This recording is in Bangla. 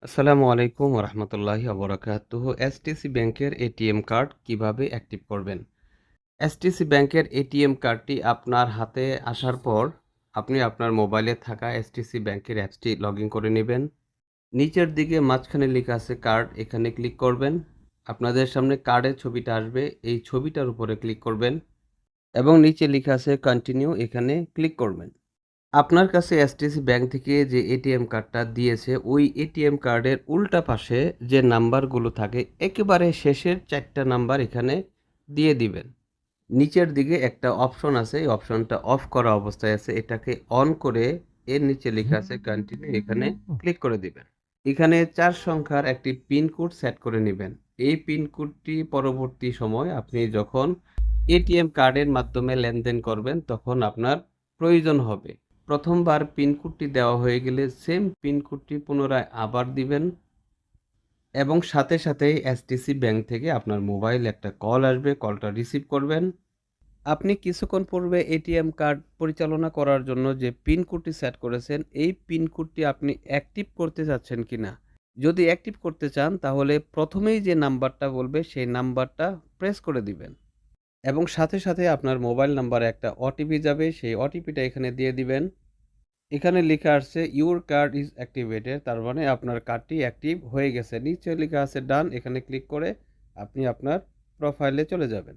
আসসালামু আলাইকুম রহমতুল্লাহি অবরাকাতুহু। এসটিসি ব্যাংকের এটিএম কার্ড কিভাবে অ্যাক্টিভ করবেন? এসটিসি ব্যাংকের এটিএম কার্ডটি আপনার হাতে আসার পর আপনি আপনার মোবাইলে থাকা এসটিসি ব্যাংকের অ্যাপসটি লগ ইন করে নেবেন। নিচের দিকে মাঝখানে লেখা আছে কার্ড, এখানে ক্লিক করবেন। আপনাদের সামনে কার্ডের ছবিটা আসবে, এই ছবিটার উপরে ক্লিক করবেন এবং নিচে লেখা আছে কন্টিনিউ, এখানে ক্লিক করবেন। আপনার কাছে এসটিসি ব্যাংক থেকে যে এটিএম কার্ডটা দিয়েছে, ওই এটিএম কার্ডের উল্টা পাশে যে নাম্বারগুলো থাকে, একেবারে শেষের ৪ টা নাম্বার এখানে দিয়ে দিবেন। নিচের দিকে একটা অপশন আছে, এই অপশনটা অফ করা অবস্থায় আছে। এটাকে অন করে এর নিচে লেখা আছে কন্টিনিউ, এখানে ক্লিক করে দিবেন। এখানে ৪ সংখ্যার একটি পিন কোড সেট করে নিবেন। এই পিন কোডটি পরবর্তী সময় আপনি যখন এটিএম কার্ডের মাধ্যমে লেনদেন করবেন, তখন আপনার প্রয়োজন হবে। প্রথমবার পিন কোডটি দেওয়া হয়ে গেলে সেম পিন কোডটি পুনরায় আবার দিবেন এবং সাথে সাথেই এসটিসি ব্যাংক থেকে আপনার মোবাইলে একটা কল আসবে, কলটা রিসিভ করবেন। আপনি কিছুক্ষণ পূর্বে এটিএম কার্ড পরিচালনা করার জন্য যে পিন কোডটি সেট করেছেন, এই পিন কোডটি আপনি অ্যাক্টিভ করতে চাচ্ছেন কিনা? যদি অ্যাক্টিভ করতে চান তাহলে প্রথমেই যে নাম্বারটা বলবে সেই নাম্বারটা প্রেস করে দিবেন এবং সাথে সাথে আপনার মোবাইল নাম্বারে একটা ওটিপি যাবে, সেই ওটিপিটা এখানে দিয়ে দিবেন। এখানে লেখা আসছে ইউর কার্ড ইজ অ্যাক্টিভেটেড, তার মানে আপনার কার্ডটি অ্যাক্টিভ হয়ে গেছে। নিচে লেখা আছে ডান, এখানে ক্লিক করে আপনি আপনার প্রোফাইলে চলে যাবেন।